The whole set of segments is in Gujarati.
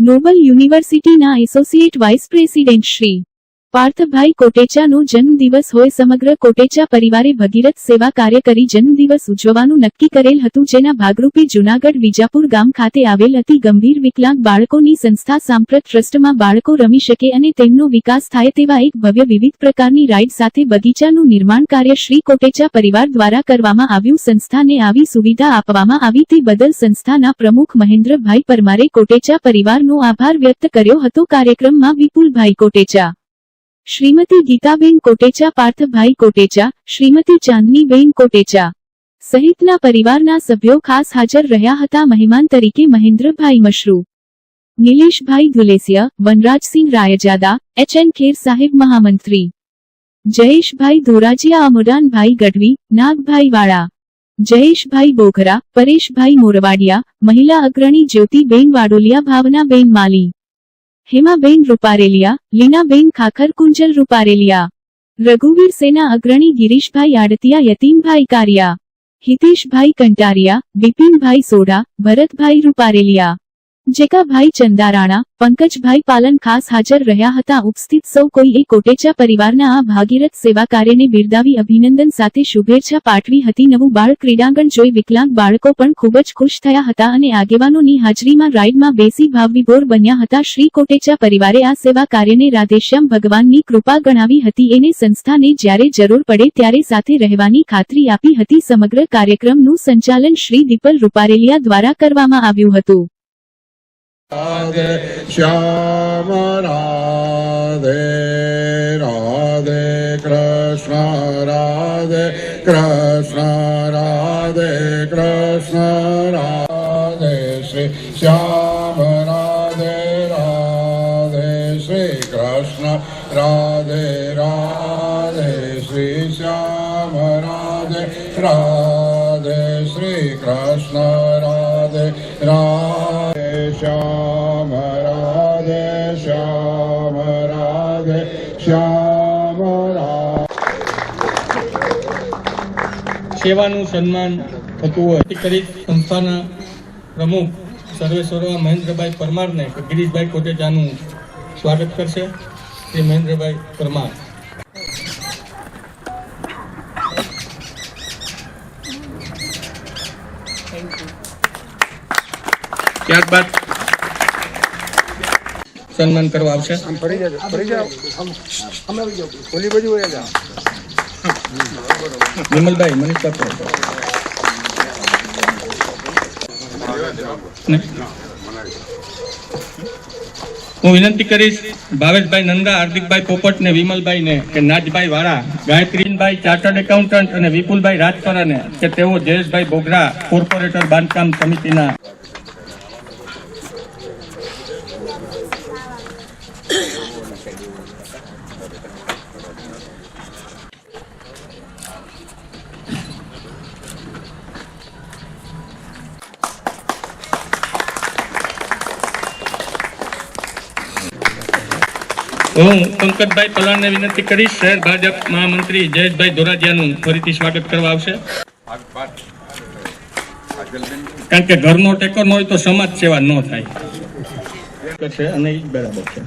નોબલ યુનિવર્સિટીના એસોસિએટ વાઇસ પ્રેસિડેન્ટ શ્રી પાર્થભાઈ કોટેચાનો જન્મદિવસ હોય સમગ્ર કોટેચા પરિવારે ભગીરથ સેવા કાર્ય કરી જન્મદિવસ ઉજવવાનું નક્કી કરેલ હતું, જેના ભાગરૂપે જૂનાગઢ વિજાપુર ગામ ખાતે આવેલ અતિ ગંભીર વિકલાંગ બાળકોની સંસ્થા સાંપ્રત ટ્રસ્ટમાં બાળકો રમી શકે અને તેમનો વિકાસ થાય તેવા એક ભવ્ય વિવિધ પ્રકારની રાઇડ સાથે બગીચાનું નિર્માણ કાર્ય શ્રી કોટેચા પરિવાર દ્વારા કરવામાં આવ્યું. સંસ્થાને આવી સુવિધા આપવામાં આવી તે બદલ સંસ્થાના પ્રમુખ મહેન્દ્રભાઈ પરમારે કોટેચા પરિવારનો આભાર વ્યક્ત કર્યો હતો. કાર્યક્રમમાં વિપુલભાઈ કોટેચા, શ્રીમતી ગીતાબેન કોટેચા, પાર્થભાઈ કોટેચા, શ્રીમતી ચાંદનીબેન કોટેચા સહિતના પરિવારના સભ્યો ખાસ હાજર રહ્યા હતા. મહેમાન તરીકે મહેન્દ્રભાઈ મશરૂ, નિલેશભાઈ ધુલેસિયા, વનરાજસિંહ રાયજાદા, એચ.એન. ખેર સાહેબ મહામંત્રી, જયેશભાઈ ધોરાજીયા, અમરાનભાઈ ગઢવી, નાગભાઈ વાળા, જયેશભાઈ બોઘરા, પરેશભાઈ મોરવાડિયા, મહિલા અગ્રણી જ્યોતિબેન વાડોલિયા, ભાવનાબેન માલી, હેમાબેન રૂપારેલિયા, લીનાબેન ખાખર, કુંજલ રૂપારેલિયા, રઘુવીર સેના અગ્રણી ગિરીશભાઈ આડતિયા, યતીમભાઈ કારિયા, હિતેશભાઈ કંટારિયા, બિપિનભાઈ સોઢા, ભરતભાઈ રૂપારેલિયા, જેકાભાઈ ચંદારાણા, પંકજભાઈ પાલન ખાસ હાજર રહ્યા હતા. ઉપસ્થિત સૌ કોઈએ કોટેચા પરિવારના આ ભાગીરથ સેવા કાર્યને બિરદાવી અભિનંદન સાથે શુભેચ્છા પાઠવી હતી. નવું બાળ ક્રીડાંગણ જોઈ વિકલાંગ બાળકો પણ ખૂબ જ ખુશ થયા હતા અને આગેવાનોની હાજરીમાં રાઇડમાં બેસી ભાવવિભોર બન્યા હતા. શ્રી કોટેચા પરિવારે આ સેવા કાર્યને રાધેશ્યામ ભગવાનની કૃપા ગણાવી હતી અને સંસ્થાને જ્યારે જરૂર પડે ત્યારે સાથે રહેવાની ખાતરી આપી હતી. સમગ્ર કાર્યક્રમનું સંચાલન શ્રી દીપલ રૂપારેલિયા દ્વારા કરવામાં આવ્યું હતું. राधे श्याम राधे राधे कृष्ण राधे कृष्ण राधे कृष्ण राधे श्री श्याम राधे राधे श्री कृष्ण राधे राधे श्री श्याम राधे राधे श्री कृष्ण राधे राधे श्याम राधे श्याम राधे श्याम राधे. સેવાનું સન્માન થતું હોય કરી સંસ્થાના પ્રમુખ સર્વેશ્વર મહેન્દ્રભાઈ પરમારને ગિરીશભાઈ કોટેચાનું સ્વાગત કરશે. શ્રી મહેન્દ્રભાઈ પરમાર. ત્યારબાદ સન્માન કરવા આવશે. વિમલભાઈ મનીષ હું વિનંતી કરીશ ભાવેશભાઈ નંદા, હાર્દિકભાઈ પોપટ ને વિમલભાઈ ને કે નાજભાઈ વાળા, ગાયત્રીભાઈ ચાર્ટર્ડ એકાઉન્ટન્ટ અને વિપુલભાઈ રાજપરાને કે તેઓ જયેશભાઈ બોગરા કોર્પોરેટર બાંધકામ સમિતિના હું પંકજભાઈ પલાણને વિનંતી કરીશ શહેર ભાજપ મહામંત્રી જયેશભાઈ ધોરાજીયાનું ફરીથી સ્વાગત કરવા આવશે. કારણ કે ઘરનો ટેકો ન હોય તો સમાજ સેવા ન થાય અને એ બરાબર છે.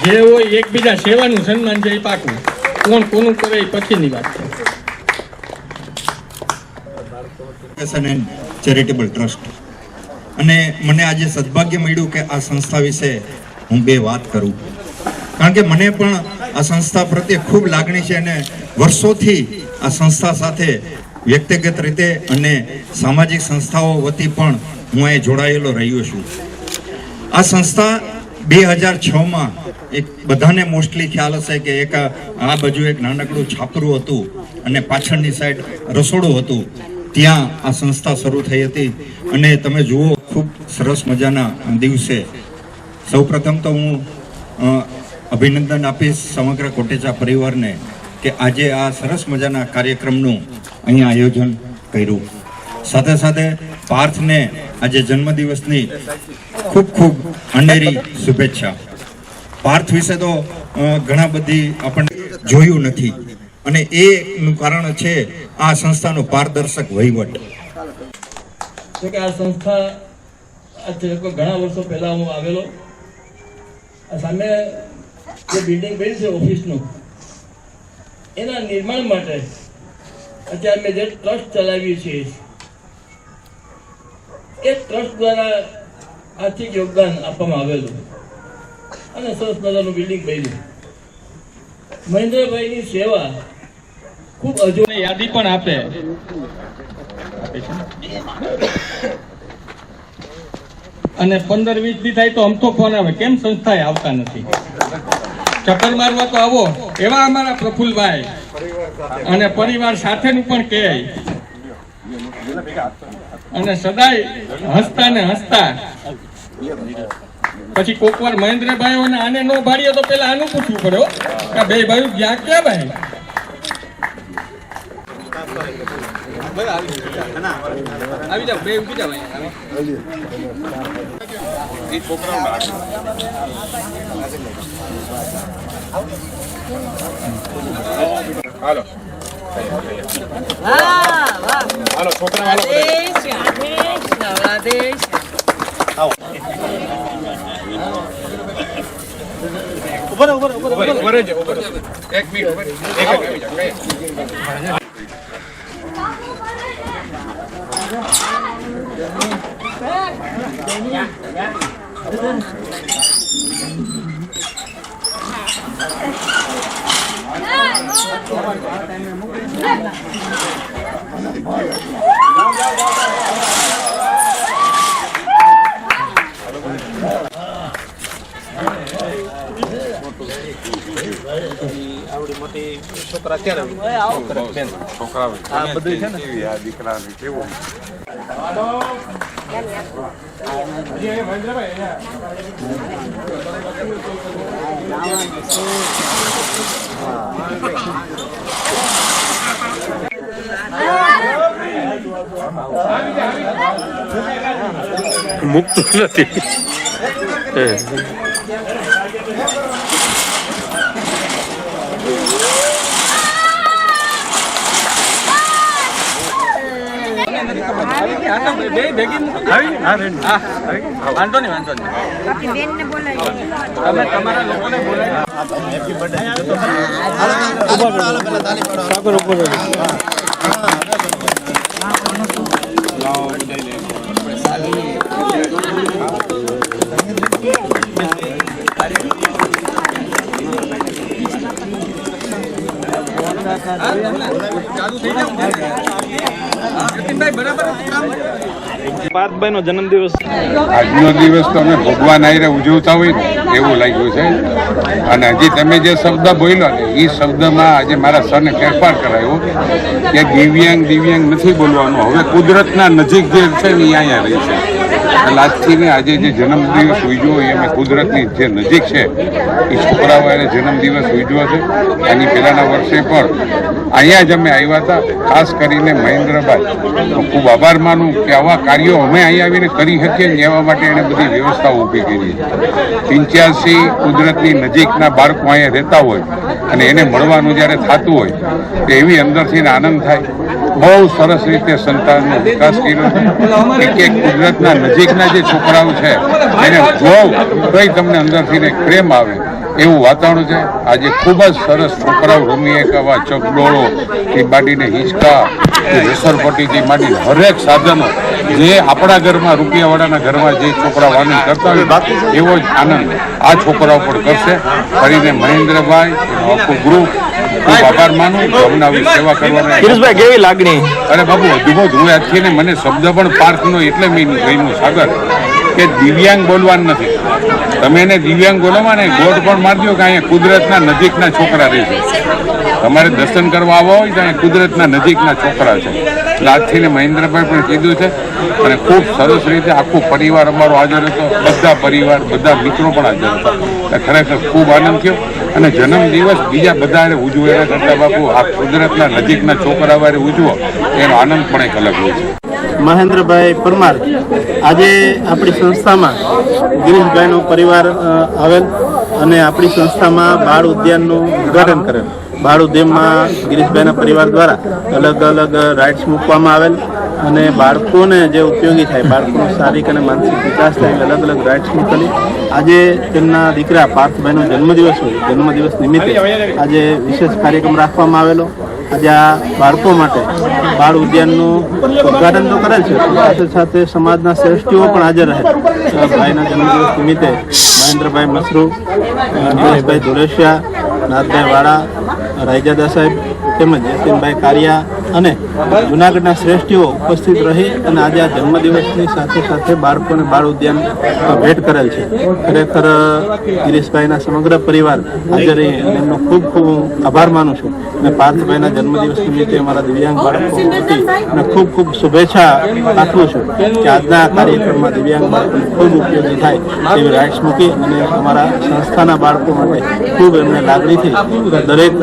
જે હોય એકબીજા સેવાનું સન્માન છે એ પાકું, કોણ કોનું કરે એ પછીની વાત છે. ચેરિટેબલ ટ્રસ્ટ અને મને આજે સદભાગ્ય મળ્યું કે આ સંસ્થા વિશે હું બે વાત કરું, કારણ કે મને પણ આ સંસ્થા પ્રત્યે ખૂબ લાગણી છે અને વર્ષોથી આ સંસ્થા સાથે વ્યક્તિગત રીતે અને સામાજિક સંસ્થાઓ વતી પણ હું અહીં જોડાયેલો રહ્યો છું. આ સંસ્થા 2006માં એક બધાને મોસ્ટલી ખ્યાલ હશે કે એક આ બાજુ એક નાનકડું છાપરું હતું અને પાછળની સાઈડ રસોડું હતું, ત્યાં આ સંસ્થા શરૂ થઈ હતી. અને તમે જુઓ ખૂબ સરસ મજાના દિવસે સૌપ્રથમ તો હું અભિનંદન આપીશ સમગ્ર કોટેચા પરિવારને કે આજે આ સરસ મજાના કાર્યક્રમનું અહીંયા આયોજન કર્યું. સાથે સાથે પાર્થને આજે જન્મદિવસની ખૂબ ખૂબ અનેરી શુભેચ્છા. પાર્થ વિશે તો ઘણા બધી આપણને જોયું નથી અને એનું કારણ છે આ સંસ્થાનો પારદર્શક વહીવટ. તો કે આ સંસ્થા આજથી ઘણા વર્ષો પહેલા હું આવેલો. આ સામે જે બિલ્ડિંગ બની છે ઓફિસનું, એના નિર્માણ માટે અત્યારે અમે જે ટ્રસ્ટ ચલાવીએ છીએ એ ટ્રસ્ટ દ્વારા આર્થિક યોગદાન આપવામાં આવેલું અને સરસ મજાનું બિલ્ડિંગ બન્યું. મહેન્દ્રભાઈની સેવા ખૂબ અજોડ યાદી પણ આપે. અને 15-20 દી થાય તો અમથો ફોન આવે, કેમ સંસ્થાએ આવતા નથી, ચક્કર મારવા તો આવો. એવા અમારા પ્રફુલભાઈ અને પરિવાર સાથેનું પણ કહે, અને સદાય હસતા ને હસતા. પછી કોક વાર મહેન્દ્રભાઈ આને નો ભાડીએ તો પેલા આનું પૂછવું પડે કે બે ભાઈ ગયા ક્યાં ભાઈ. આવી જાવ, બે ઉભી જાવ. હાલો હાલો છોકરા હાલો ઉપર એક મિનિટ આવડી મોટી છોકરા ક્યારે છોકરા બધું છે ને દીકરા કેવું મુક્ત નથી. વાંધો નહીં, વાંધો નહીં. તમે તમારા લોકોને બોલાવી. પાર્થભાઈ નો જન્મદિવસ આજનો દિવસ તો અમે ભગવાન આયરે ઉજવતા હોય ને એવું લાગ્યું છે. અને હજી તમે જે શબ્દ બોલ્યો ને એ શબ્દમાં આજે મારા સરને ફેરફાર કરાયો કે દિવ્યાંગ નથી બોલવાનું, હવે કુદરતના નજીક જે છે ને એ અહીંયા રહી છે. એટલે આજથી ને આજે જે જન્મદિવસ ઉજવ્યો એ અમે કુદરતની જે નજીક છે એ છોકરાઓ એને જન્મદિવસ ઉજવ્યો છે. એની પહેલાના વર્ષે પણ અહીંયા જ અમે આવ્યા હતા. ખાસ કરીને મહેન્દ્રભાઈ ખૂબ આભાર માનું કે આવા કાર્યો અમે અહીંયા આવીને કરી શકીએ ને એવા માટે એને બધી વ્યવસ્થાઓ ઊભી કરી છે. 85 કુદરતની નજીકના બાળકો અહીંયા રહેતા હોય અને એને મળવાનું જ્યારે થતું હોય તો એવી અંદરથી આનંદ થાય. બહુ સરસ રીતે સંતાનનો વિકાસ કર્યો છે કે કુદરતના નજીકના જે છોકરાઓ છે એને જોવ તોય તમને અંદરથી પ્રેમ આવે એવું વાતાવરણ છે. આજે ખૂબ જ સરસ છોકરાઓ રમી એક આવા ચકડોળોથી માંડીને હિંચકા રસરપટ્ટીથી માંડીને હરેક સાધનો જે આપણા ઘરમાં રૂપિયાવાળાના ઘરમાં જે છોકરાઓ આનંદ કરતા હોય એવો જ આનંદ આ છોકરાઓ પણ કરશે. કરીને મહેન્દ્રભાઈ આખું ગ્રુપ ખૂબ આભાર માનું. અમને આવી સેવા કરવાની કિરીશભાઈ કેવી લાગણી? અરે બાબુ અદભુત. હું આજથી ને મને શબ્દ પણ પાર્કનો એટલે મેં ગઈનું સાગર કે દિવ્યાંગ બોલવાનું નથી. તમે એને દિવ્યાંગ બોલવા ને ગોળ પણ મારજો કે અહીંયા કુદરતના નજીકના છોકરા રહે છે. તમારે દર્શન કરવા આવવા હોય તો અહીંયા કુદરતના નજીકના છોકરા છે. એટલે આજથી ને મહેન્દ્રભાઈ પણ કીધું છે અને ખૂબ સરસ રીતે આખું પરિવાર અમારો હાજર હતો. બધા પરિવાર બધા મિત્રો પણ હાજર હતા. ખરેખર ખૂબ આનંદ થયો. અને જન્મદિવસ બીજા બધા ઉજવો એના કરતાં બાપુ આ કુદરતના નજીકના છોકરા વારે ઉજવો એનો આનંદ પણ એક અલગ હોય છે. મહેન્દ્રભાઈ પરમાર આજે આપણી સંસ્થામાં ગિરીશભાઈનો પરિવાર આવેલ અને આપણી સંસ્થામાં બાળ ઉદ્યાનનું ઉદ્ઘાટન કરેલ. બાળ ઉદ્યાનમાં ગિરીશભાઈના પરિવાર દ્વારા અલગ અલગ રાઇડ્સ મૂકવામાં આવેલ અને બાળકોને જે ઉપયોગી થાય, બાળકોનો શારીરિક અને માનસિક વિકાસ થાય એવી અલગ અલગ રાઇડ્સ મોકલી. આજે તેમના દીકરા પાર્થભાઈનો જન્મદિવસ હોય, જન્મદિવસ નિમિત્તે આજે વિશેષ કાર્યક્રમ રાખવામાં આવેલો. આજે આ બાળકો માટે બાળ ઉદ્યાનનું ઉદ્ઘાટન તો કરેલ છે, સાથે સાથે સમાજના શ્રેષ્ઠીઓ પણ હાજર રહે. ભાઈના જન્મદિવસ નિમિત્તે મહેન્દ્રભાઈ મસરૂ, નિલેશભાઈ ધુલેશિયા, નાથભાઈ વાળા, રાયજાદા સાહેબ તેમજ યતીનભાઈ કારિયા અને જૂનાગઢના શ્રેષ્ઠીઓ ઉપસ્થિત રહી અને આજે આ જન્મદિવસની સાથે સાથે બાળકોને બાળ ઉદ્યાન ભેટ કરેલ છે. ખરેખર ગિરીશભાઈના સમગ્ર પરિવાર હાજર રહી અને એમનો ખૂબ ખૂબ આભાર માનું છું. અને પાર્થભાઈના જન્મદિવસ નિમિત્તે અમારા દિવ્યાંગ બાળકો વતી અને ખૂબ ખૂબ શુભેચ્છા પાઠવું છું કે આજના કાર્યક્રમમાં દિવ્યાંગ બાળકોને ખૂબ ઉપયોગી થાય તેવી રાઇટ્સ મૂકી અને અમારા સંસ્થાના બાળકો માટે ખૂબ એમને લાગણીથી દરેક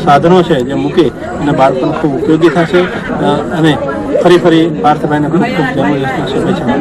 સાધનો છે જે મૂકી અને બાળકોને ખૂબ ઉપયોગી થશે. અને ફરી પાર્થભાઈને ખૂબ ખૂબ જન્મદિવસની શુભેચ્છા.